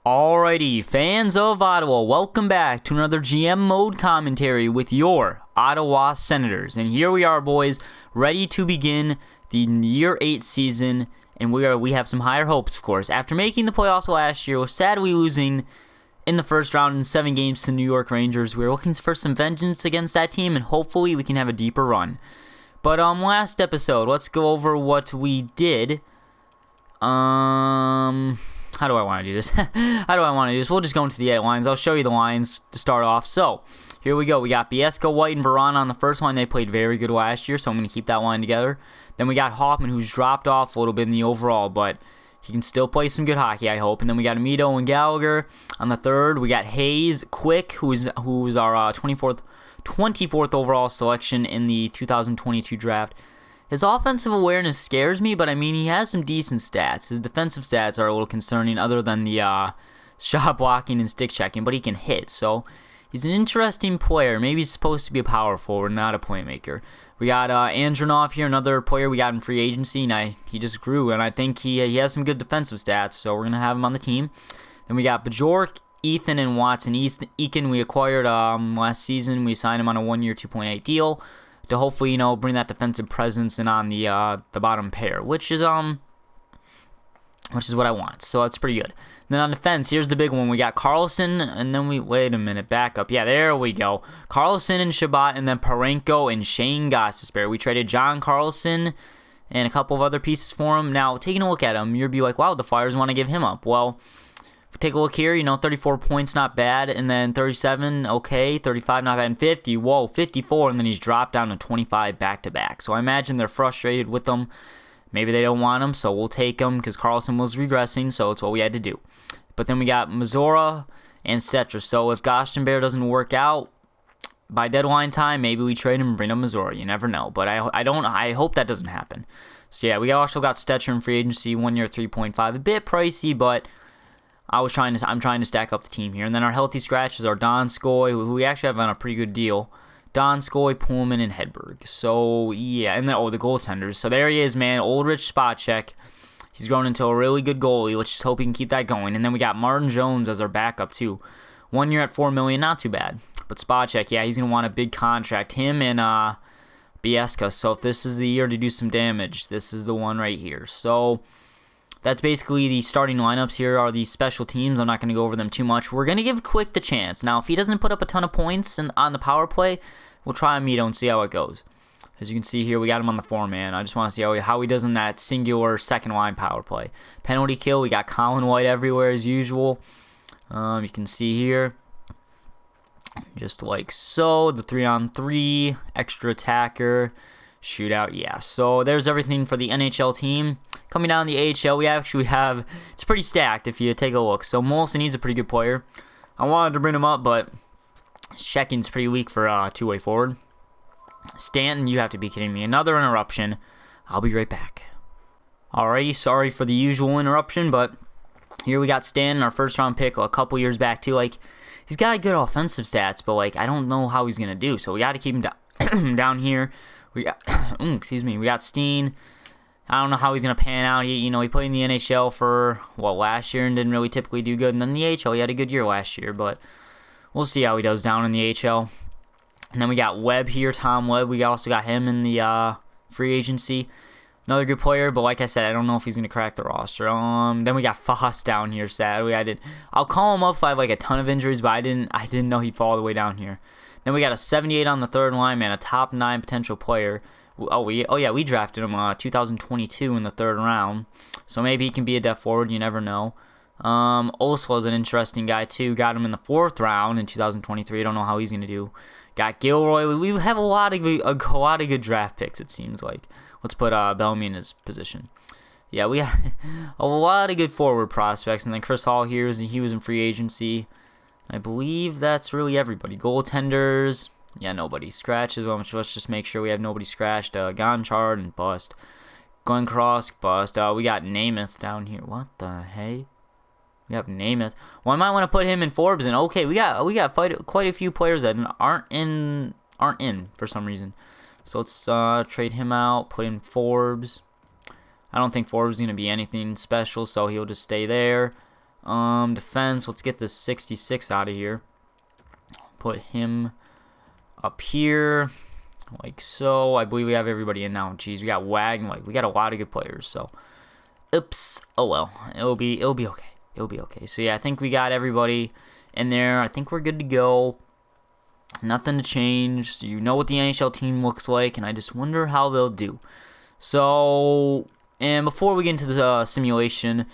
Alrighty, fans of Ottawa, welcome back to another GM mode commentary with your Ottawa Senators. And here we are, boys, ready to begin the Year 8 season, and we have some higher hopes, of course. After making the playoffs last year, sadly losing in the first round in 7 games to the New York Rangers, we're looking for some vengeance against that team, and hopefully we can have a deeper run. But last episode, let's go over what we did. How do I want to do this? We'll just go into the 8 lines. I'll show you the lines to start off. So, here we go. We got Biesca, White, and Verona on the first line. They played very good last year, so I'm going to keep that line together. Then we got Hoffman, who's dropped off a little bit in the overall, but he can still play some good hockey, I hope. And then we got Amito and Gallagher on the third. We got Hayes, Quick, who's our 24th overall selection in the 2022 draft. His offensive awareness scares me, but I mean, he has some decent stats. His defensive stats are a little concerning other than the shot blocking and stick checking, but he can hit. So he's an interesting player. Maybe he's supposed to be a power forward, not a playmaker. We got Andronov here, another player we got in free agency, and he just grew, and I think he has some good defensive stats, so we're going to have him on the team. Then we got Bajork, Ethan, and Watson. Eakin we acquired last season. We signed him on a 1-year, $2.8 deal to hopefully, bring that defensive presence in on the bottom pair, which is what I want. So that's pretty good. Then on defense, here's the big one. We got Carlson, and then wait a minute, back up. Yeah, there we go. Carlson and Shabbat, and then Parenko and Shane Gostisbehere. We traded John Carlson and a couple of other pieces for him. Now, taking a look at him, you'll be like, wow, the Flyers want to give him up. Well, take a look here, 34 points, not bad, and then 37, okay, 35, not bad, and 50, whoa, 54, and then he's dropped down to 25 back-to-back. So I imagine they're frustrated with him. Maybe they don't want him, so we'll take him because Carlson was regressing, so it's what we had to do. But then we got Mazora and Cetra. So if Gostisbehere doesn't work out by deadline time, maybe we trade him and bring up Mazora. You never know, but I hope that doesn't happen. So yeah, we also got Stetcher in free agency, 1 year, 3.5, a bit pricey, but I'm trying to stack up the team here. And then our healthy scratches are Donskoy, who we actually have on a pretty good deal. Donskoy, Pullman, and Hedberg. So, yeah. And then, the goaltenders. So there he is, man. Oldrich, Spacek. He's grown into a really good goalie. Let's just hope he can keep that going. And then we got Martin Jones as our backup, too. 1 year at $4 million, not too bad. But Spacek, yeah, he's going to want a big contract. Him and Biesca. So if this is the year to do some damage, this is the one right here. So that's basically the starting lineups. Here are the special teams. I'm not going to go over them too much. We're going to give Quick the chance. Now, if he doesn't put up a ton of points on the power play, we'll try Amito and see how it goes. As you can see here, we got him on the 4-man. I just want to see how he does in that singular second-line power play. Penalty kill, we got Colin White everywhere as usual. You can see here, just like so, the 3-on-3, extra attacker, shootout, yeah. So there's everything for the NHL team. Coming down the AHL, we actually have, it's pretty stacked if you take a look. So Molson, he's a pretty good player. I wanted to bring him up, but check-in's pretty weak for two-way forward. Stanton, you have to be kidding me. Another interruption. I'll be right back. Alrighty, sorry for the usual interruption, but here we got Stanton, our first-round pick a couple years back, too. He's got good offensive stats, but, I don't know how he's going to do, so we got to keep him down here. We got, we got Steen. I don't know how he's going to pan out. He played in the NHL for, last year and didn't really typically do good. And then the AHL, he had a good year last year, but we'll see how he does down in the AHL. And then we got Webb here, Tom Webb. We also got him in the free agency. Another good player, but like I said, I don't know if he's going to crack the roster. Then we got Foss down here, sadly. I'll call him up if I have a ton of injuries, but I didn't know he'd fall all the way down here. Then we got a 78 on the third line, man, a top 9 potential player. We drafted him 2022 in the third round, so maybe he can be a depth forward. You never know. Oslo's an interesting guy too. Got him in the 4th round in 2023. I don't know how he's gonna do. Got Gilroy. We have a lot of good draft picks. It seems like. Let's put Bellamy in his position. Yeah, we got a lot of good forward prospects, and then Chris Hall here he was in free agency. I believe that's really everybody. Goaltenders, yeah, nobody. Scratches, well, let's just make sure we have nobody scratched. Gonchard and bust. Glenn Cross, bust. We got Namath down here. What the hey? We have Namath. Well, I might want to put him in Forbes. And okay, we got quite a few players that aren't in for some reason. So let's trade him out. Put in Forbes. I don't think Forbes is going to be anything special, so he'll just stay there. Defense, let's get this 66 out of here. Put him up here, like so. I believe we have everybody in now. Jeez, we got Wagner. Like, we got a lot of good players. So, oops. Oh well. It'll be okay. It'll be okay. So yeah, I think we got everybody in there. I think we're good to go. Nothing to change. So you know what the NHL team looks like, and I just wonder how they'll do. So, and before we get into the simulation,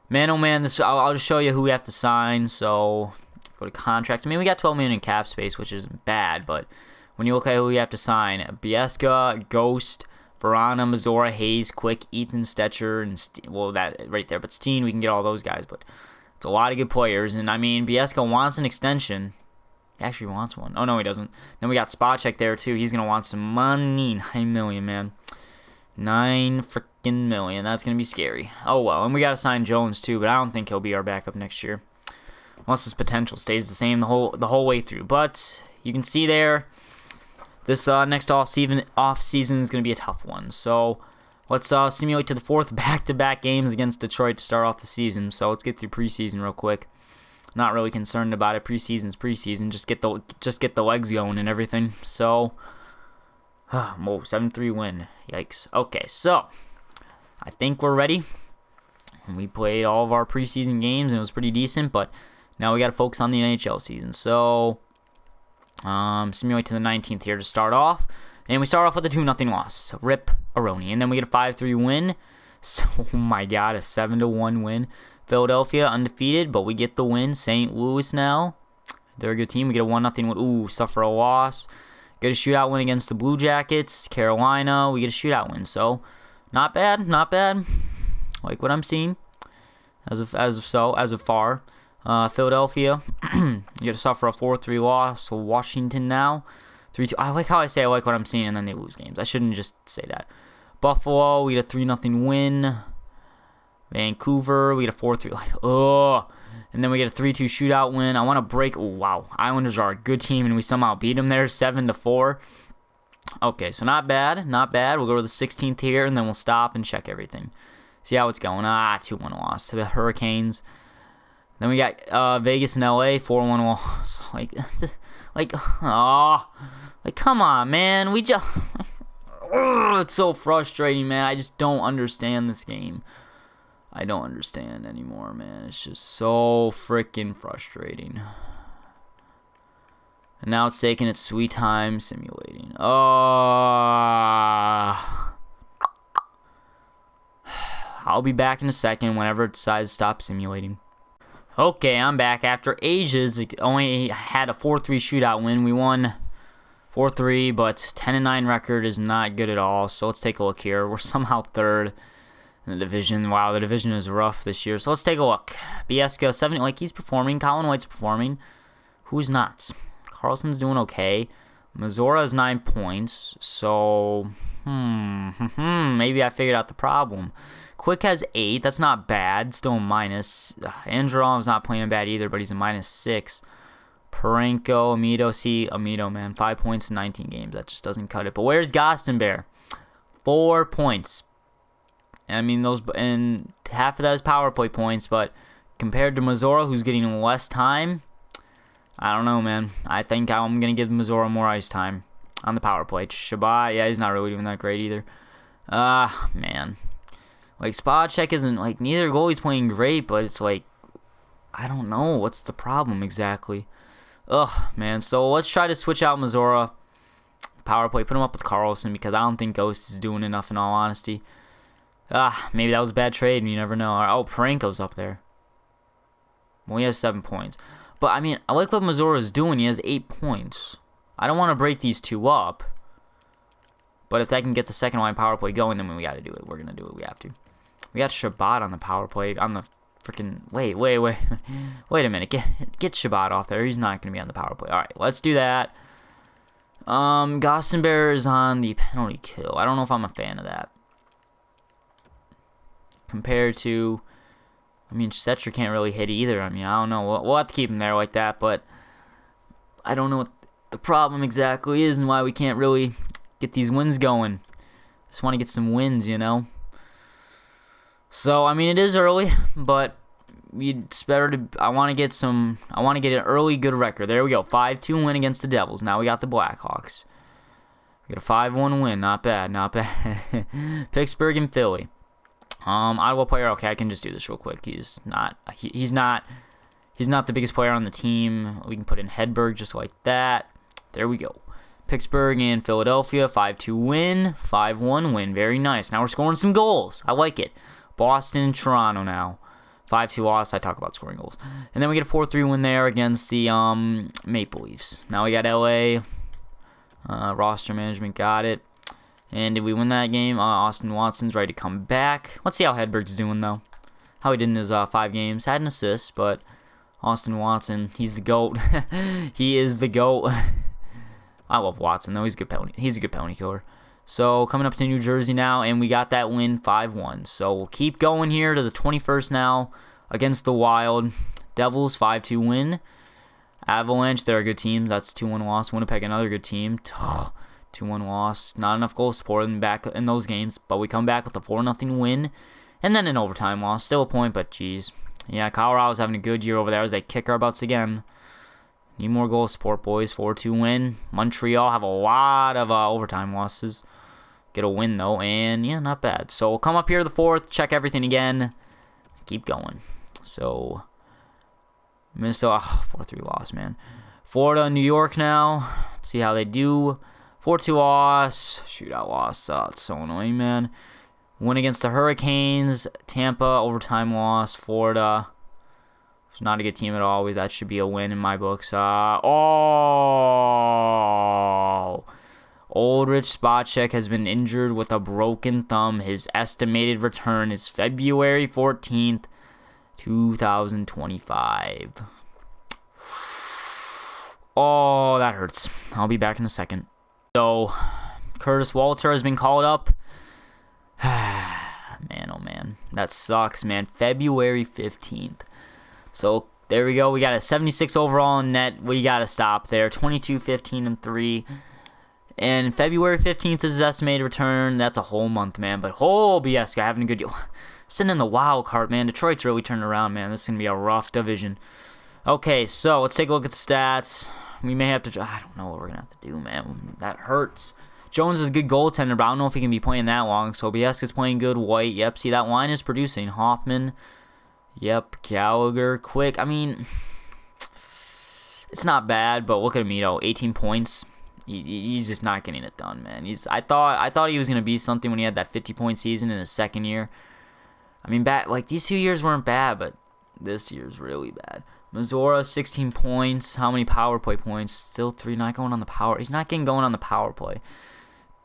man, oh man, I'll just show you who we have to sign. So, go to contracts. I mean, we got 12 million in cap space, which isn't bad, but when you look at who we have to sign, Bieska, Ghost, Verana, Mazora, Hayes, Quick, Ethan, Stetcher, and well, that right there. But Steen, we can get all those guys, but it's a lot of good players. And I mean, Bieska wants an extension. He actually wants one. Oh, no, he doesn't. Then we got Spacek there, too. He's going to want some money. 9 million, man. 9 freaking million. That's going to be scary. Oh, well. And we got to sign Jones, too, but I don't think he'll be our backup next year. Unless his potential stays the same the whole way through. But you can see there, this next off-season is going to be a tough one. So let's simulate to the 4th back-to-back games against Detroit to start off the season. So let's get through preseason real quick. Not really concerned about it. Preseason's preseason. Just get the legs going and everything. So, 7-3 win. Yikes. Okay, so I think we're ready. We played all of our preseason games and it was pretty decent, but now we got to focus on the NHL season. So, simulate to the 19th here to start off, and we start off with a 2-0 loss. So, rip Aroni, and then we get a 5-3 win. So, oh my God, a 7-1 win. Philadelphia undefeated, but we get the win. St. Louis now, they're a good team. We get a 1-0 win. Ooh, suffer a loss. Get a shootout win against the Blue Jackets. Carolina, we get a shootout win. So, not bad, not bad. Like what I'm seeing, as of far. Philadelphia, you get to suffer a 4-3 loss. So Washington now, 3-2. I like how I say I like what I'm seeing, and then they lose games. I shouldn't just say that. Buffalo, we get a 3-0 win. Vancouver, we get a 4-3. Like, oh, and then we get a 3-2 shootout win. I want to break. Oh, wow, Islanders are a good team, and we somehow beat them there 7-4. Okay, so not bad, not bad. We'll go to the 16th here, and then we'll stop and check everything. See how it's going. 2-1 loss to the Hurricanes. Then we got Vegas and LA, 4-1 loss. Like, come on, man. We just, it's so frustrating, man. I just don't understand this game. I don't understand anymore, man. It's just so freaking frustrating. And now it's taking its sweet time simulating. I'll be back in a second whenever it decides to stop simulating. Okay, I'm back. After ages, it only had a 4-3 shootout win. We won 4-3, but 10-9 record is not good at all. So let's take a look here. We're somehow 3rd in the division. Wow, the division is rough this year. So let's take a look. Bieska, 7, like he's performing. Colin White's performing. Who's not? Carlson's doing okay. Mazora has 9 points. So, maybe I figured out the problem. Quick has 8. That's not bad. Still a minus. Androlov's not playing bad either, but he's a -6. Parenko, Amito, man. 5 points in 19 games. That just doesn't cut it. But where's Gostenberg? 4 points. I mean, those, and half of that is power play points, but compared to Mazora, who's getting less time, I don't know, man. I think I'm going to give Mazora more ice time on the power play. Shabbat, yeah, he's not really doing that great either. Man. Like, Spacek isn't, like, neither goalie's playing great, but it's like, I don't know. What's the problem exactly? Man. So let's try to switch out Mazora. Power play, put him up with Carlson, because I don't think Ghost is doing enough in all honesty. Maybe that was a bad trade, and you never know. Oh, Parenko's up there. Well, he has 7 points. But, I mean, I like what Mazzora's doing. He has 8 points. I don't want to break these two up. But if that can get the second line power play going, then we got to do it. We're going to do it. We have to. We got Shabbat on the power play. On the freaking... Wait. Wait a minute. Get Shabbat off there. He's not going to be on the power play. All right, let's do that. Gostenberg is on the penalty kill. I don't know if I'm a fan of that. Compared to... I mean, Setcher can't really hit either. I mean, I don't know. We'll have to keep him there like that, but I don't know what the problem exactly is and why we can't really get these wins going. Just want to get some wins, you know? So, I mean, it is early, but it's better to. I want to get an early good record. There we go. 5-2 win against the Devils. Now we got the Blackhawks. We got a 5-1 win. Not bad. Not bad. Pittsburgh and Philly. Ottawa player. Okay, I can just do this real quick. He's not the biggest player on the team. We can put in Hedberg just like that. There we go. Pittsburgh and Philadelphia. 5-2 win. 5-1 win. Very nice. Now we're scoring some goals. I like it. Boston and Toronto now. 5-2 loss. I talk about scoring goals. And then we get a 4-3 win there against the Maple Leafs. Now we got LA. Roster management got it. And did we win that game? Austin Watson's ready to come back. Let's see how Hedberg's doing, though. How he did in his 5 games. Had an assist, but Austin Watson, he's the GOAT. He is the GOAT. I love Watson, though. He's a good penalty killer. So, coming up to New Jersey now, and we got that win 5-1. So, we'll keep going here to the 21st now against the Wild. Devils, 5-2 win. Avalanche, they're a good team. That's 2-1 loss. Winnipeg, another good team. 2-1 loss. Not enough goals supported them back in those games, but we come back with a 4-0 win. And then an overtime loss. Still a point, but geez. Yeah, Colorado's having a good year over there as they kick our butts again. Need more goal support, boys. 4-2 win. Montreal have a lot of overtime losses. Get a win, though, and yeah, not bad. So we'll come up here to the 4th, check everything again, keep going. So, Minnesota, 4-3 loss, man. Florida, New York now. Let's see how they do. 4-2 loss. Shootout loss. It's so annoying, man. Win against the Hurricanes. Tampa, overtime loss. Florida. It's not a good team at all. That should be a win in my books. Old Rich Spacek has been injured with a broken thumb. His estimated return is February 14th, 2025. Oh, that hurts. I'll be back in a second. So, Curtis Walter has been called up. Man, oh man. That sucks, man. February 15th. So, there we go. We got a 76 overall in net. We got to stop there. 22, 15, and 3. And February 15th is his estimated return. That's a whole month, man. But, BS guy having a good deal. Sitting in the wild card, man. Detroit's really turned around, man. This is going to be a rough division. Okay, so let's take a look at the stats. We may have to... I don't know what we're going to have to do, man. That hurts. Jones is a good goaltender, but I don't know if he can be playing that long. So, Sobieski's playing good. White, yep. See, that line is producing. Hoffman, yep. Gallagher, Quick. I mean, it's not bad, but look at him, 18 points. He's just not getting it done, man. I thought he was going to be something when he had that 50-point season in his second year. I mean, these 2 years weren't bad, but this year's really bad. Missouri, 16 points. How many power play points? Still 3. Not going on the power. He's not getting going on the power play.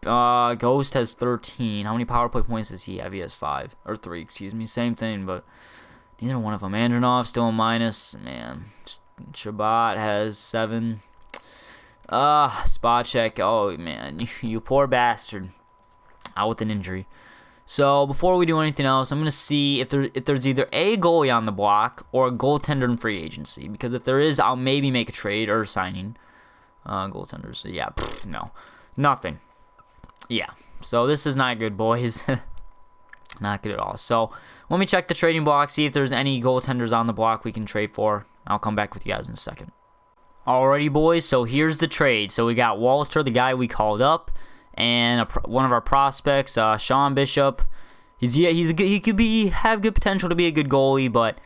Ghost has 13. How many power play points does he have? He has 5. Or 3, excuse me. Same thing, but neither one of them. Andronov still a minus. Man. Shabbat has 7. Spacek. Oh, man. You poor bastard. Out with an injury. So, before we do anything else, I'm going to see if there's either a goalie on the block or a goaltender in free agency. Because if there is, I'll maybe make a trade or a signing. Goaltenders. So yeah, no. Nothing. Yeah. So, this is not good, boys. Not good at all. So, let me check the trading block, see if there's any goaltenders on the block we can trade for. I'll come back with you guys in a second. Alrighty, boys. So, here's the trade. So, we got Walter, the guy we called up. And one of our prospects, Sean Bishop, he could have good potential to be a good goalie, but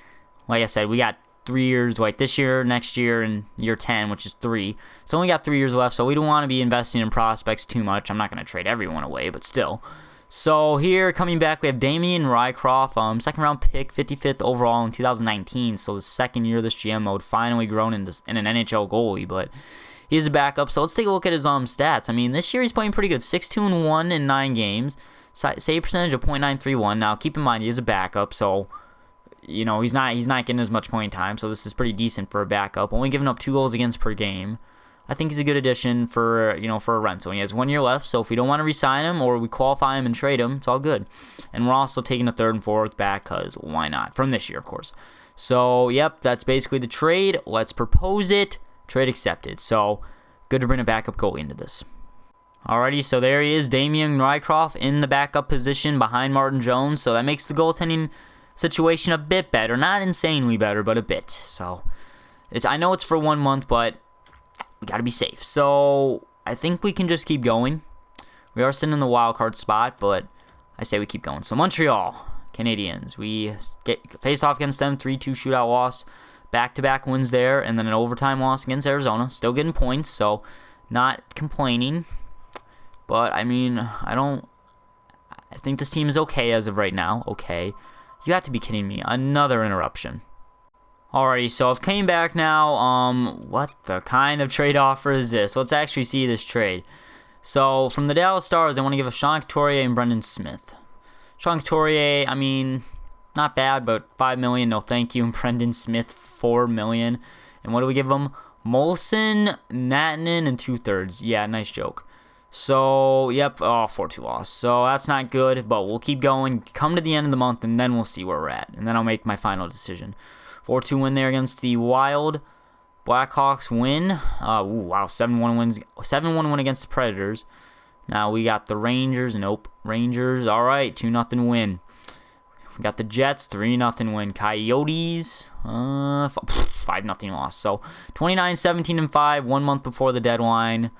like I said, we got 3 years, like this year, next year, and year 10, which is 3. So only got 3 years left, so we don't want to be investing in prospects too much. I'm not going to trade everyone away, but still. So here, coming back, we have Damian Rycroft, second round pick, 55th overall in 2019. So the second year of this GM mode, finally grown in an NHL goalie, but he's a backup. So let's take a look at his stats. I mean, this year he's playing pretty good. 6-2-1 in 9 games. Save percentage of .931. Now, keep in mind, he is a backup, so he's not getting as much playing time. So this is pretty decent for a backup. Only giving up 2 goals against per game. I think he's a good addition for a rental. He has 1 year left, so if we don't want to re-sign him or we qualify him and trade him, it's all good. And we're also taking a 3rd and 4th back because why not? From this year, of course. So, yep, that's basically the trade. Let's propose it. Trade accepted. So, good to bring a backup goalie into this. Alrighty, so there he is, Damian Rycroft in the backup position behind Martin Jones. So that makes the goaltending situation a bit better. Not insanely better, but a bit. So, I know it's for 1 month, but we got to be safe. So, I think we can just keep going. We are sitting in the wild card spot, but I say we keep going. So, Montreal Canadiens. We faced off against them, 3-2 shootout loss. Back-to-back wins there, and then an overtime loss against Arizona. Still getting points, so not complaining. But, I mean, I think this team is okay as of right now. Okay. You have to be kidding me. Another interruption. Alrighty, so I've came back now. What the kind of trade offer is this? Let's actually see this trade. So, from the Dallas Stars, I want to give a Sean Couturier and Brendan Smith. Sean Couturier, I mean, not bad, but $5 million, no thank you. And Brendan Smith, $4 million. And what do we give them? Molson, Nattinen, and 2/3. Yeah, nice joke. So, yep, 4-2 loss. So, that's not good, but we'll keep going. Come to the end of the month, and then we'll see where we're at. And then I'll make my final decision. 4-2 win there against the Wild. Blackhawks win. Wow, 7-1 win against the Predators. Now we got the Rangers. Nope. Rangers. All right, 2-0 win. We got the Jets. 3-0 win. Coyotes. 5-0 loss. So 29-17-5. 1 month before the deadline.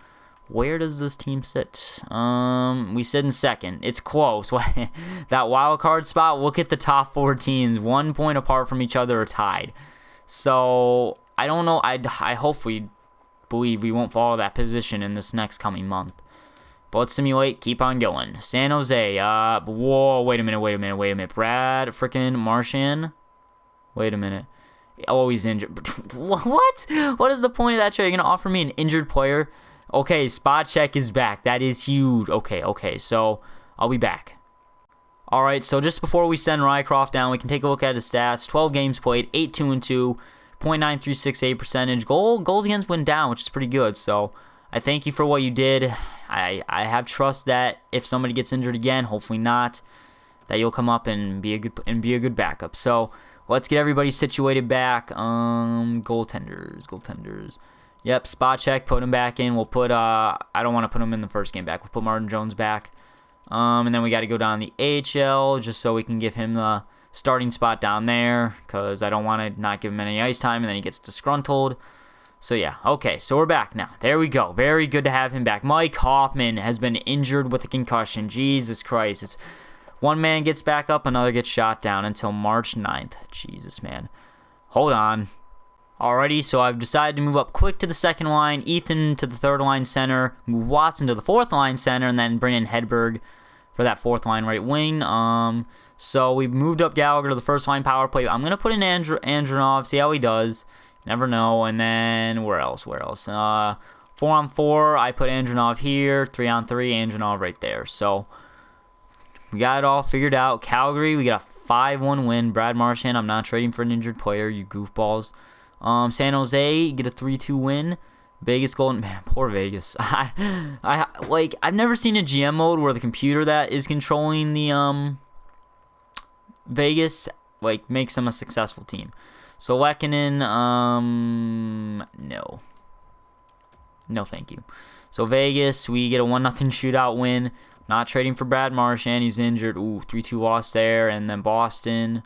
Where does this team sit? We sit in second. It's close. That wild card spot. Look at the top 4 teams. 1 point apart from each other or tied. So I don't know. I hopefully believe we won't follow that position in this next coming month. But let's simulate. Keep on going. San Jose. Whoa. Wait a minute. Brad freaking Marchand. Wait a minute. Oh, he's injured. What? What is the point of that trade? You're going to offer me an injured player? Okay, spot check is back. That is huge. Okay. So I'll be back. Alright, so just before we send Rycroft down, we can take a look at his stats. 12 games played, 8-2-2, .936 save percentage. Goals against went down, which is pretty good. So I thank you for what you did. I have trust that if somebody gets injured again, hopefully not, that you'll come up and be a good backup. So let's get everybody situated back. Goaltenders. Yep, spot check, put him back in. We'll put, I don't want to put him in the first game back. We'll put Martin Jones back. And then we got to go down the AHL just so we can give him the starting spot down there because I don't want to not give him any ice time and then he gets disgruntled. So, yeah, okay, so we're back now. There we go. Very good to have him back. Mike Hoffman has been injured with a concussion. Jesus Christ. It's one man gets back up, another gets shot down until March 9th. Jesus, man. Hold on. Alrighty, so I've decided to move up quick to the second line, Ethan to the third line center, move Watson to the fourth line center, and then bring in Hedberg for that fourth line right wing. So we've moved up Gallagher to the first line power play. I'm going to put in Andronov, see how he does. Never know. And then where else? 4-on-4, I put Andronov here. 3-on-3, Andronov right there. So we got it all figured out. Calgary, we got a 5-1 win. Brad Marchand, I'm not trading for an injured player, you goofballs. San Jose, get a 3-2 win. Vegas Golden, man, poor Vegas. I've never seen a GM mode where the computer that is controlling the Vegas makes them a successful team. So Lehkonen, no thank you. So Vegas, we get a 1-0 shootout win. Not trading for Brad Marchand, he's injured. 3-2 loss there. And then Boston,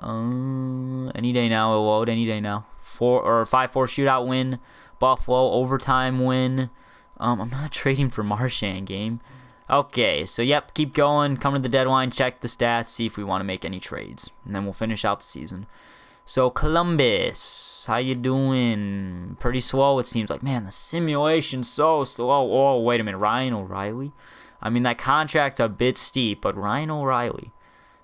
any day now, it'll load any day now. 5-4 shootout win. Buffalo overtime win. I'm not trading for Marchand game. Okay, so yep, keep going. Come to the deadline, check the stats, see if we want to make any trades, and then we'll finish out the season. So Columbus, how you doing? Pretty slow, it seems like. Man, the simulation's so slow. Oh, wait a minute, Ryan O'Reilly. I mean, that contract's a bit steep, but Ryan O'Reilly.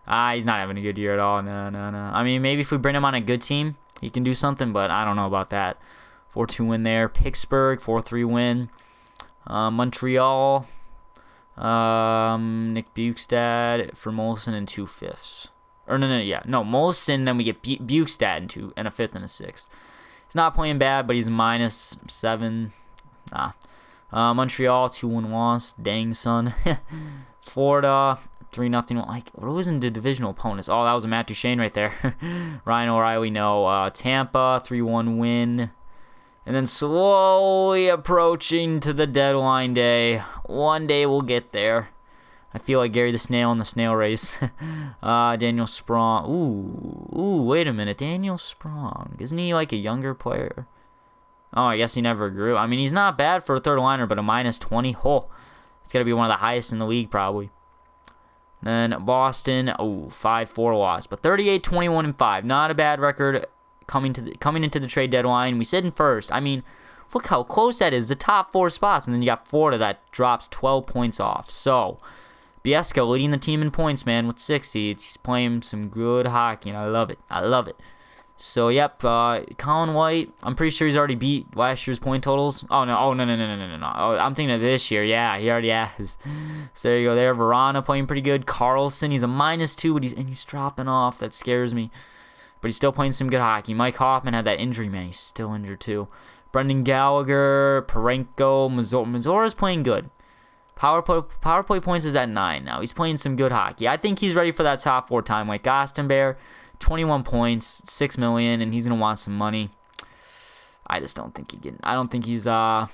He's not having a good year at all. No. I mean, maybe if we bring him on a good team, he can do something, but I don't know about that. 4-2 win there. Pittsburgh, 4-3 win. Montreal, Nick Bukestad for Molson and 2/5. Or no, Molson, then we get Bukestad and a 5th and a 6th. He's not playing bad, but he's -7. Montreal, 2-1 loss. Dang, son. Florida, 3-0. What was in the divisional opponents? Oh, that was a Matt Duchene right there. Ryan O'Reilly, no. Tampa, 3-1 win. And then slowly approaching to the deadline day. One day we'll get there. I feel like Gary the Snail in the snail race. Daniel Sprong. Ooh, wait a minute. Daniel Sprong. Isn't he like a younger player? Oh, I guess he never grew. I mean, he's not bad for a third liner, but a -20. Oh, it's got to be one of the highest in the league, probably. Then Boston. Oh, 5-4 loss. But 38-21-5. Not a bad record coming into the trade deadline. We sit in first. I mean, look how close that is. The top 4 spots. And then you got Florida that drops 12 points off. So, Biesco leading the team in points, man, with 60. He's playing some good hockey, and I love it. I love it. So, yep, Colin White, I'm pretty sure he's already beat last year's point totals. Oh, no. Oh, I'm thinking of this year. Yeah, he already has. So, there you go there. Verana playing pretty good. Carlson, he's a -2, but he's dropping off. That scares me. But he's still playing some good hockey. Mike Hoffman had that injury, man. He's still injured, too. Brendan Gallagher, Parenko, Mazzora's playing good. Power play points is at 9 now. He's playing some good hockey. I think he's ready for that top 4 time. Like Gosdenbear, 21 points, $6 million, and he's gonna want some money. I just don't think I don't think he's worth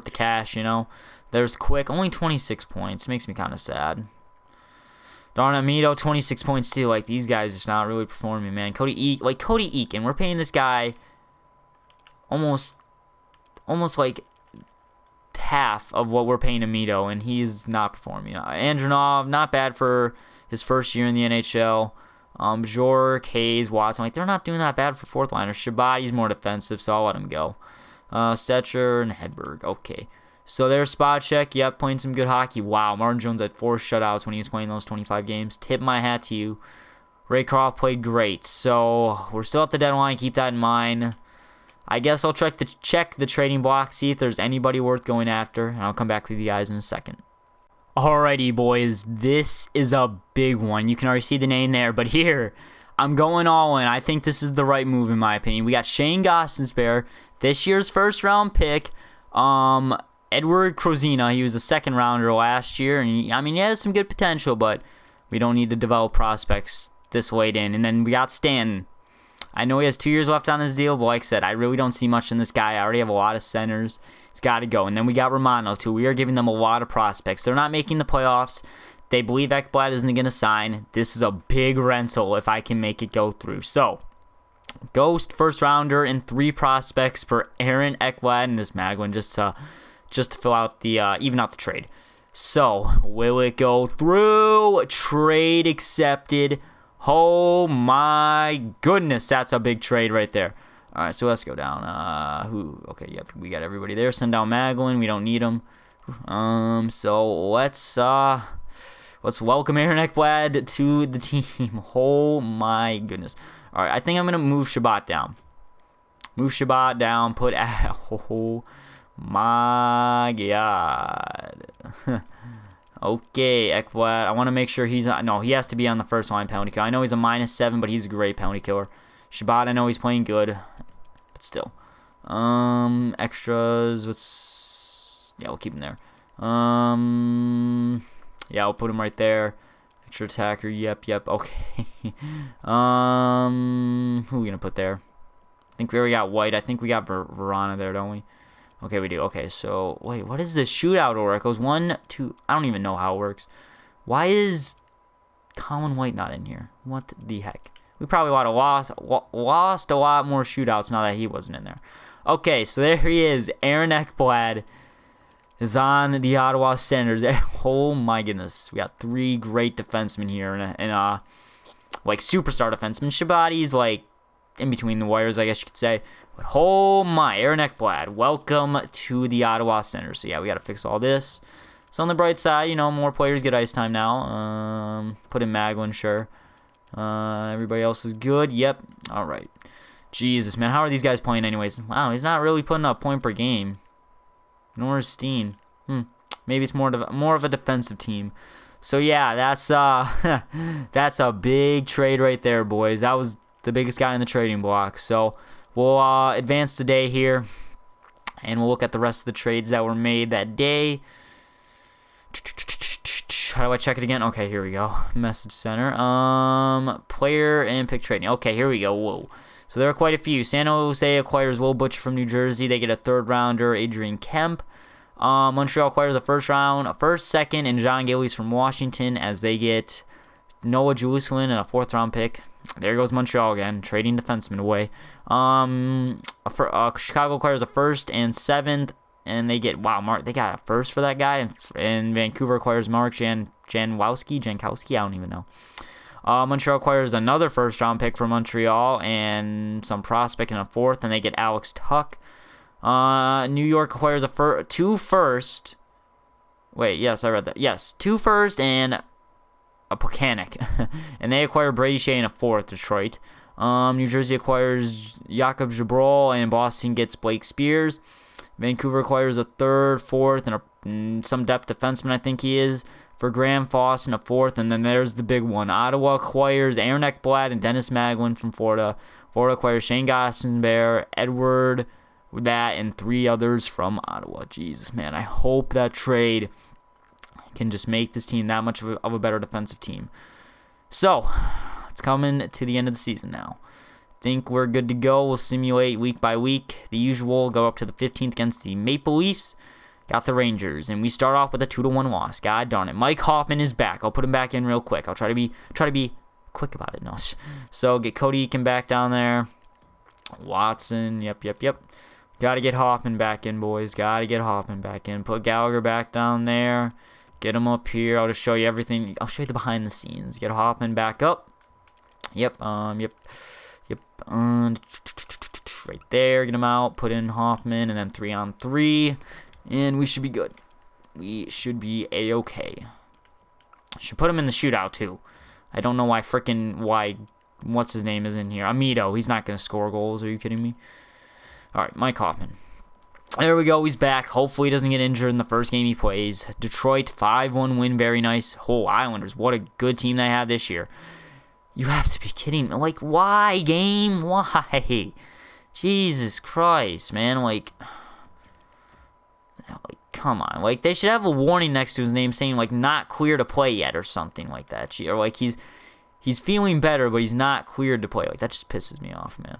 the cash. You know. There's Quick, only 26 points. Makes me kind of sad. Darn Amito, 26 points too. Like these guys just not really performing, man. Cody Eakin, we're paying this guy almost like half of what we're paying Amito, and he's not performing. Andronov, not bad for his first year in the NHL. Bjork, Hayes, Watson, like they're not doing that bad for fourth liners. Shabati's more defensive, so I'll let him go. Stetcher and Hedberg, okay. So there's spot check. Yep, playing some good hockey. Wow, Martin Jones had 4 shutouts when he was playing those 25 games. Tip my hat to you. Ray Croft played great. So we're still at the deadline. Keep that in mind. I guess I'll check the trading block, see if there's anybody worth going after, and I'll come back with you guys in a second. Alrighty, boys, this is a big one. You can already see the name there, but here, I'm going all in. I think this is the right move, in my opinion. We got Shane Gostisbehere, this year's first-round pick. Edward Crozina, he was a second-rounder last year, and he has some good potential, but we don't need to develop prospects this late in. And then we got Stanton. I know he has 2 years left on his deal, but like I said, I really don't see much in this guy. I already have a lot of centers. He's got to go. And then we got Romano, too. We are giving them a lot of prospects. They're not making the playoffs. They believe Ekblad isn't going to sign. This is a big rental if I can make it go through. So, Ghost, first rounder, and 3 prospects for Aaron Ekblad and this Maglin just to fill out the, even out the trade. So, will it go through? Trade accepted. Oh my goodness, that's a big trade right there. All right, so let's go down. Okay, yep, we got everybody there. Send down Maglin. We don't need him. So let's welcome Aaron Ekblad to the team. Oh my goodness. All right, I think I'm gonna move Shabbat down. Put. Oh my God. Okay, Ekblad. I want to make sure he's not. No, he has to be on the first line penalty kill. I know he's a -7, but he's a great penalty killer. Shabbat, I know he's playing good, but still. Extras. Yeah, we'll keep him there. Yeah, I'll put him right there. Extra attacker. Yep. Okay. Who are we gonna put there? I think we already got White. I think we got Verana there, don't we? Okay, we do. Okay, so, wait, what is this shootout order? It goes 1, 2, I don't even know how it works. Why is Colin White not in here? What the heck? We probably would have lost a lot more shootouts now that he wasn't in there. Okay, so there he is. Aaron Ekblad is on the Ottawa Senators. Oh my goodness. We got 3 great defensemen here and like superstar defensemen. Shabati's like in between the wires, I guess you could say. But oh my, Aaron Ekblad, welcome to the Ottawa Senators. So yeah, we got to fix all this. So on the bright side, more players get ice time now. Put in Maglin, sure. Everybody else is good. Yep. All right. Jesus, man, how are these guys playing anyways? Wow, he's not really putting up point per game. Nor is Steen. Maybe it's more of a defensive team. So yeah, that's a big trade right there, boys. That was the biggest guy in the trading block. So we'll advance the day here, and we'll look at the rest of the trades that were made that day. How do I check it again? Okay, here we go. Message center. Player and pick trading. Okay, here we go. Whoa. So there are quite a few. San Jose acquires Will Butcher from New Jersey. They get a 3rd rounder, Adrian Kemp. Montreal acquires a first, second, and John Gillies from Washington as they get Noah Julislin and a 4th-round pick. There goes Montreal again, trading defensemen away. Chicago acquires a 1st and 7th, and they get, they got a 1st for that guy. And Vancouver acquires Mark Jankowski, I don't even know. Montreal acquires another 1st-round pick from Montreal and some prospect in a 4th, and they get Alex Tuck. New York acquires 2 first. Wait, yes, I read that. Yes, 2 first and a Pokanik. And they acquire Brady Shea in a 4th, Detroit. New Jersey acquires Jakob Jabrol, and Boston gets Blake Spears. Vancouver acquires a 3rd, 4th, and some depth defenseman, I think he is, for Graham Foss in a 4th. And then there's the big one. Ottawa acquires Aaron Ekblad and Dennis Maglin from Florida. Florida acquires Shane Gossenbear, Edward, that, and 3 others from Ottawa. Jesus, man, I hope that trade can just make this team that much of a better defensive team. So, it's coming to the end of the season now. Think we're good to go. We'll simulate week by week. The usual, go up to the 15th against the Maple Leafs. Got the Rangers, and we start off with a 2-1 loss. God darn it. Mike Hoffman is back. I'll put him back in real quick. I'll try to be quick about it. No. So, get Cody Eakin back down there. Watson, yep. Got to get Hoffman back in, boys. Got to get Hoffman back in. Put Gallagher back down there. Get him up here. I'll just show you everything. I'll show you the behind the scenes. Get Hoffman back up. Yep. Right there. Get him out. Put in Hoffman, and then 3-on-3, and we should be good. We should be a-okay. Should put him in the shootout too. I don't know why what's his name is in here. Amito. He's not gonna score goals. Are you kidding me? All right, Mike Hoffman. There we go. He's back. Hopefully he doesn't get injured in the first game he plays. Detroit, 5-1 win. Very nice. Islanders, what a good team they have this year. You have to be kidding me. Like, why, game? Why? Jesus Christ, man. Like, come on. Like, they should have a warning next to his name saying, like, not clear to play yet or something like that. Or, like, he's feeling better, but he's not cleared to play. Like, that just pisses me off, man.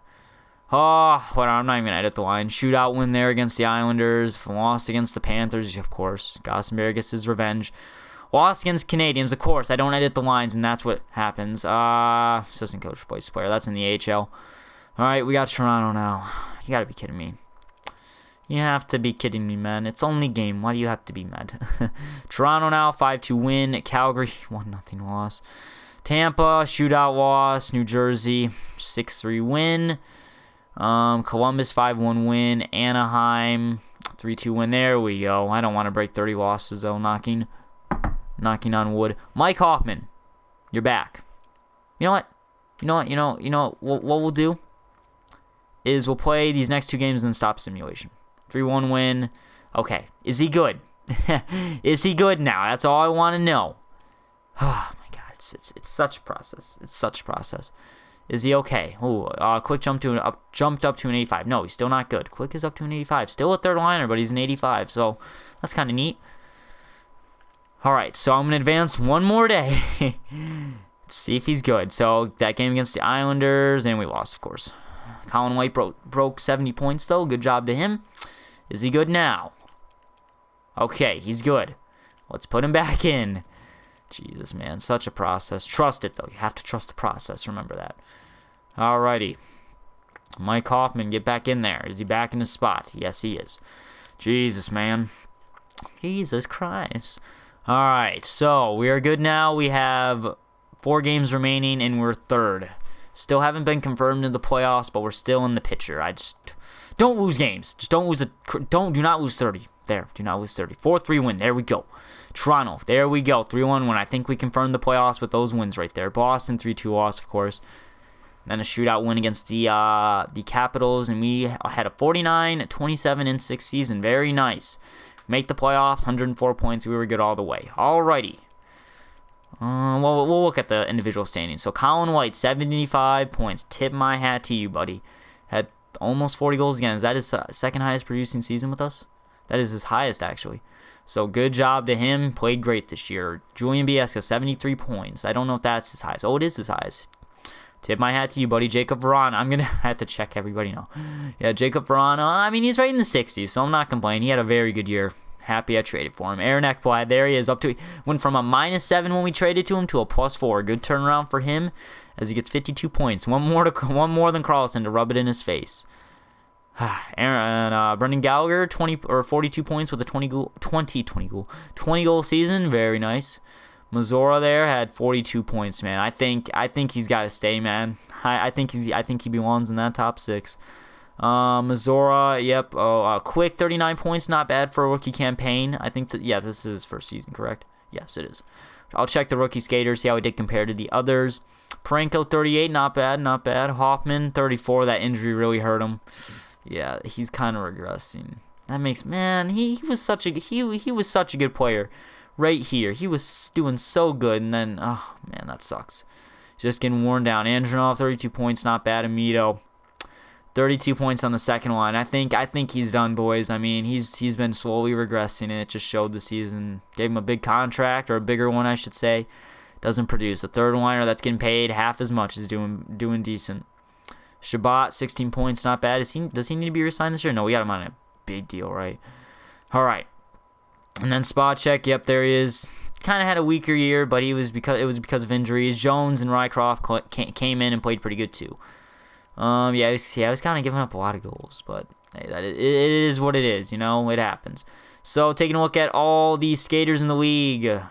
Oh, whatever. I'm not even going to edit the line. Shootout win there against the Islanders. Lost against the Panthers, of course. Gossenberg gets his revenge. Lost against Canadians, of course. I don't edit the lines, and that's what happens. Assistant coach replaces player. That's in the AHL. All right, we got Toronto now. You got to be kidding me. You have to be kidding me, man. It's only game. Why do you have to be mad? Toronto now, 5-2 win. Calgary, 1-0 loss. Tampa, shootout loss. New Jersey, 6-3 win. Columbus 5-1 win. Anaheim 3-2 win. There we go. I don't want to break 30 losses though. Knocking on wood. Mike Hoffman, you're back. You know what? What we'll do is we'll play these next 2 games and then stop simulation. 3-1 win. Okay. Is he good? Is he good now? That's all I want to know. Oh my God. It's such a process. It's such a process. Is he okay? Quick jumped up to an 85. No, he's still not good. Quick is up to an 85. Still a 3rd liner, but he's an 85. So that's kind of neat. All right, so I'm going to advance one more day. Let's see if he's good. So that game against the Islanders, and we lost, of course. Colin White broke 70 points, though. Good job to him. Is he good now? Okay, he's good. Let's put him back in. Jesus, man, such a process. Trust it, though. You have to trust the process. Remember that. Alrighty. Mike Hoffman, get back in there. Is he back in his spot? Yes, he is. Jesus, man. Jesus Christ. Alright, so we are good now. We have 4 games remaining, and we're 3rd. Still haven't been confirmed in the playoffs, but we're still in the picture. I just... Don't lose games. Just don't lose do not lose 30. There, do not lose 30. 4-3 win. There we go. Toronto. There we go. 3-1 win. I think we confirmed the playoffs with those wins right there. Boston 3-2 loss, of course. Then a shootout win against the Capitals, and we had a 49-27-6 season. Very nice. Make the playoffs. 104 points. We were good all the way. Alrighty. Well, we'll look at the individual standings. So Colin White, 75 points. Tip my hat to you, buddy. Had almost 40 goals again. Is that his second highest producing season with us? That is his highest, actually. So good job to him. Played great this year. Julian Biesca, 73 points. I don't know if that's his highest. Oh, it is his highest. Tip my hat to you, buddy. Jacob Verana. I'm going to have to check everybody now. Yeah, Jacob Verana. I mean, he's right in the 60s, so I'm not complaining. He had a very good year. Happy I traded for him. Aaron Ekblad, there he is. Went from a -7 when we traded to him to a +4. Good turnaround for him as he gets 52 points. One more than Carlson to rub it in his face. Brendan Gallagher, 42 points with a 20 goal season. Very nice. Mazora there had 42 points, man. I think he's got to stay, man. I think he belongs in that top 6. Mazora, yep. Quick 39 points, not bad for a rookie campaign. I think that this is his first season, correct? Yes, it is. I'll check the rookie skater, see how he did compared to the others. Parenko 38, not bad. Hoffman 34, that injury really hurt him. Yeah, he's kind of regressing. That makes he was such a good player. Right here, he was doing so good, and then that sucks. Just getting worn down. Andronov 32 points, not bad. Amito 32 points on the second line. I think he's done, boys. I mean, he's been slowly regressing, and it just showed the season. Gave him a big contract, or a bigger one, I should say. Doesn't produce. A third liner that's getting paid half as much is doing decent. Shabbat 16 points, not bad. Does he need to be re-signed this year? No, we got him on a big deal, right? All right. And then Spacek, yep, there he is. Kind of had a weaker year, but it was because of injuries. Jones and Rycroft came in and played pretty good too. I was kind of giving up a lot of goals, but hey, it is what it is, it happens. So taking a look at all these skaters in the league.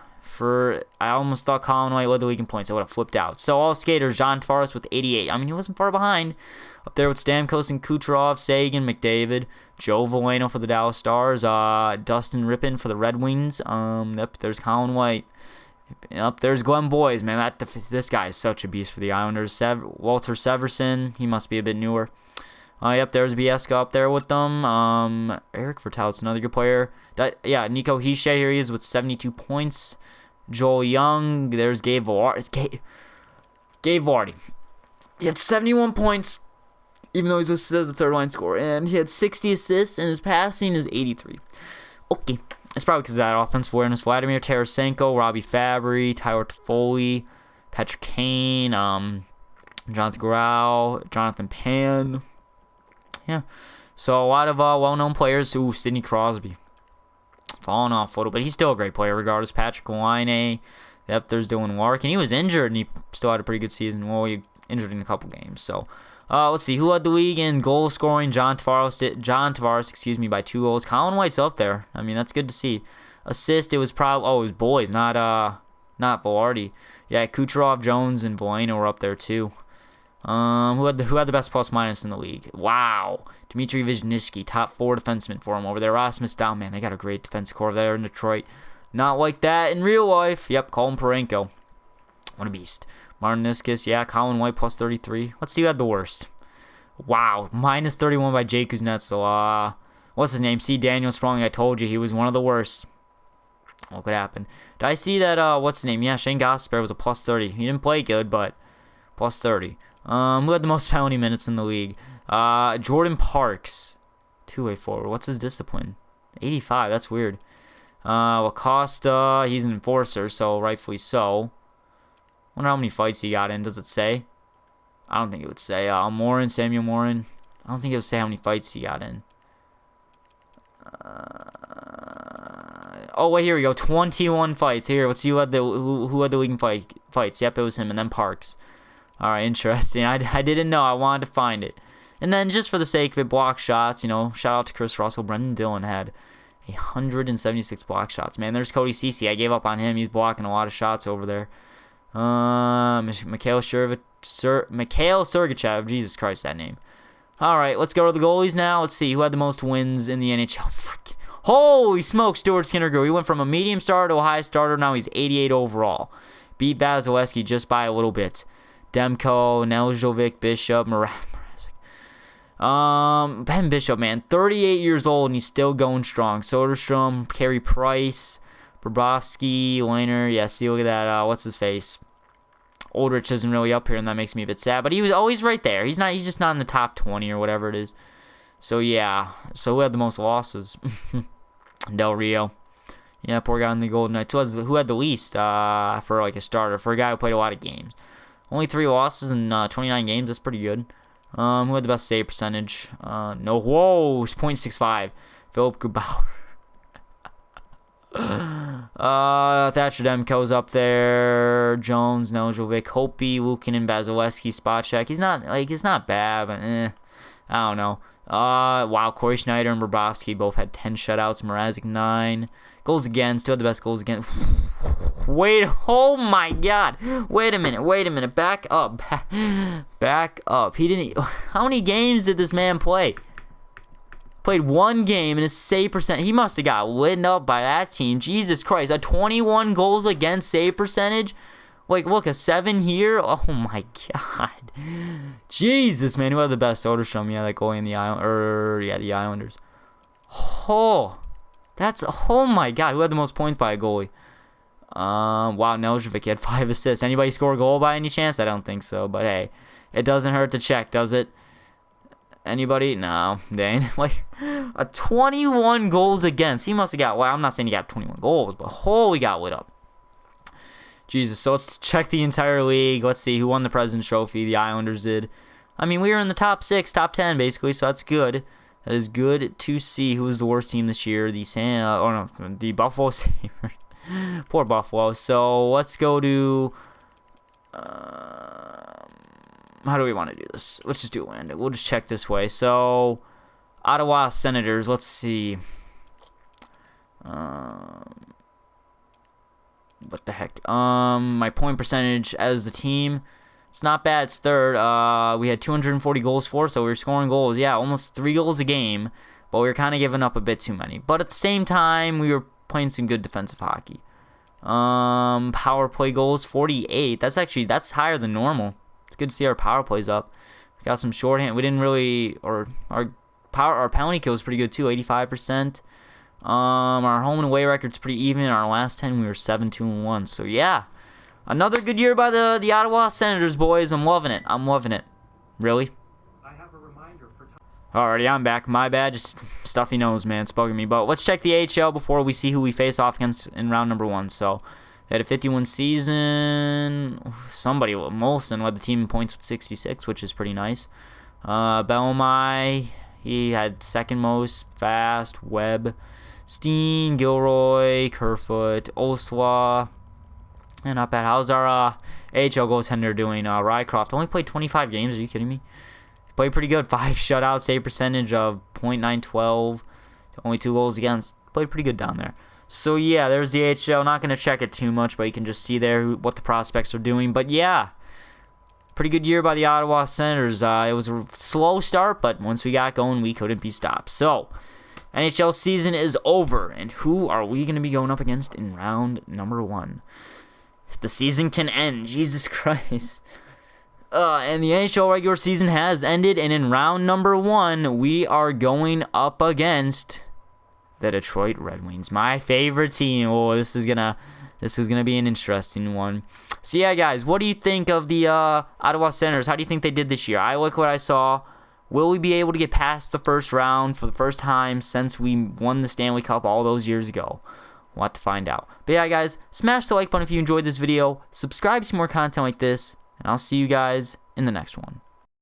I almost thought Colin White led the league in points. I would have flipped out. So all skaters, John Tavares with 88. I mean, he wasn't far behind. Up there with Stamkos and Kucherov, Sagan, McDavid, Joe Veleno for the Dallas Stars, Dustin Rippin for the Red Wings. Yep, there's Colin White. Yep, there's Glenn Boyes, man. This guy is such a beast for the Islanders. Walter Severson, he must be a bit newer. Yep, there's Biesca up there with them. Eric Vertel's another good player. Nico Hischier here he is with 72 points. Joel Young, there's Gabe Vardy. Gabe Vardy. He had 71 points, even though he's listed as a third-line scorer. And he had 60 assists, and his passing is 83. Okay. It's probably because of that offensive awareness. Vladimir Tarasenko, Robbie Fabry, Tyler Toffoli, Patrick Kane, Jonathan Grau, Jonathan Pan. Yeah. So a lot of well-known players. Ooh, Sidney Crosby. Falling off a little, but he's still a great player regardless. Patrick Laine. Yep, there's Dylan Larkin. He was injured, and he still had a pretty good season. Well, he injured in a couple games. So, let's see. Who led the league in goal scoring? John Tavares, by 2 goals. Colin White's up there. I mean, that's good to see. Assist, it was Boyes, not Velarde. Yeah, Kucherov, Jones, and Veleno were up there too. Who had the best plus minus in the league? Wow. Dmitry Vezhnitsky, top 4 defenseman for him over there. Rasmus Dahlin, man, they got a great defense core there in Detroit. Not like that in real life. Yep, Colin Parenko. What a beast. Martin Niskis, yeah, Colin White plus 33. Let's see who had the worst. Wow, minus 31 by Jake Kuznetsov. What's his name? C. Daniel Sprong, I told you, he was one of the worst. What could happen? Did I see that, what's his name? Yeah, Shane Gosper was a plus 30. He didn't play good, but plus 30. Who had the most penalty minutes in the league? Jordan Parks, 2-way forward. What's his discipline? 85. That's weird. Lacosta, he's an enforcer, so rightfully so. Wonder how many fights he got in. Does it say? I don't think it would say. Samuel Morin. I don't think it would say how many fights he got in. Wait, here we go. 21 fights. Here, let's see who had the league in fights. Yep, it was him, and then Parks. All right, interesting. I didn't know. I wanted to find it. And then just for the sake of it, block shots, shout out to Chris Russell. Brendan Dillon had 176 block shots. Man, there's Cody Ceci. I gave up on him. He's blocking a lot of shots over there. Mikhail Sergachev. Jesus Christ, that name. All right, let's go to the goalies now. Let's see who had the most wins in the NHL. Holy smoke, Stuart Skinner grew. He went from a medium starter to a high starter. Now he's 88 overall. Beat Vasilevsky just by a little bit. Demko, Nedeljkovic, Bishop, Ben Bishop, man, 38 years old and he's still going strong. Soderstrom, Carey Price, Bobrovsky, Lehner. Yeah, see, look at that. What's his face? Aldrich isn't really up here, and that makes me a bit sad. But he was always right there. He's just not in the top 20 or whatever it is. So yeah. So who had the most losses? Del Rio. Yeah, poor guy in the Golden Knights. Who had the least for like a starter, for a guy who played a lot of games? Only 3 losses in 29 games. That's pretty good. Who had the best save percentage? No. Whoa, it's .65. Philip Grubauer. Thatcher Demko's up there. Jones, Nojovic, Hopi, Lukin, Vasilevsky, Spacek. He's not bad, but I don't know. Wow, Corey Schneider and Bobrovsky both had 10 shutouts. Mrazek 9 goals against. Still had the best goals against. Wait, oh my God! Wait a minute. Back up. Back up. He didn't. How many games did this man play? Played one game and his save percent. He must have got lit up by that team. Jesus Christ. A 21 goals against save percentage. Like, look, a 7 here. Oh my God. Jesus, man. Who had the best Soderstrom? Yeah, that goalie in the the Islanders. Oh. Oh my God. Who had the most points by a goalie? Wow, Neljevik had 5 assists. Anybody score a goal by any chance? I don't think so. But hey, it doesn't hurt to check, does it? Anybody? No, Dane. Like, a 21 goals against. He must have got, well, I'm not saying he got 21 goals, but holy, got lit up. Jesus, so let's check the entire league. Let's see who won the President's Trophy. The Islanders did. I mean, we were in the top 6, top 10, basically, so that's good. That is good to see. Who was the worst team this year? The Buffalo Sabres. Poor Buffalo. So let's go to... how do we want to do this? Let's just do it. We'll just check this way. So, Ottawa Senators. Let's see. What the heck? My point percentage as the team. It's not bad. It's third. We had 240 goals for, so we were scoring goals. Yeah, almost 3 goals a game. But we were kind of giving up a bit too many. But at the same time, we were playing some good defensive hockey. Power play goals, 48. That's higher than normal. It's good to see our power plays up. We got some shorthand. We didn't really, or our penalty kill was pretty good too, 85%. Our home and away record's pretty even. Our last 10 we were 7-2-1. So yeah, another good year by the Ottawa Senators, boys. I'm loving it. Really? I have a reminder for time. Alrighty, I'm back. My bad. Just stuffy nose, man. It's bugging me. But let's check the AHL before we see who we face off against in round number 1. So. They had a 51 season. Somebody, Molson, led the team in points with 66, which is pretty nice. Belmai, he had second most. Fast, Webb, Steen, Gilroy, Kerfoot, Osla. And not bad. How's our AHL goaltender doing? Rycroft only played 25 games. Are you kidding me? He played pretty good. 5 shutouts, save percentage of .912. Only 2 goals against. Played pretty good down there. So yeah, there's the AHL. Not going to check it too much, but you can just see there what the prospects are doing. But yeah, pretty good year by the Ottawa Senators. It was a slow start, but once we got going, we couldn't be stopped. So, NHL season is over, and who are we going to be going up against in round number 1? The season can end. Jesus Christ. And the NHL regular season has ended, and in round number 1, we are going up against the Detroit Red Wings, my favorite team. Oh, this is gonna be an interesting one. So yeah, guys, what do you think of the Ottawa Senators? How do you think they did this year? I like what I saw. Will we be able to get past the first round for the first time since we won the Stanley Cup all those years ago? We'll have to find out. But yeah, guys, smash the like button if you enjoyed this video. Subscribe to see more content like this, and I'll see you guys in the next one.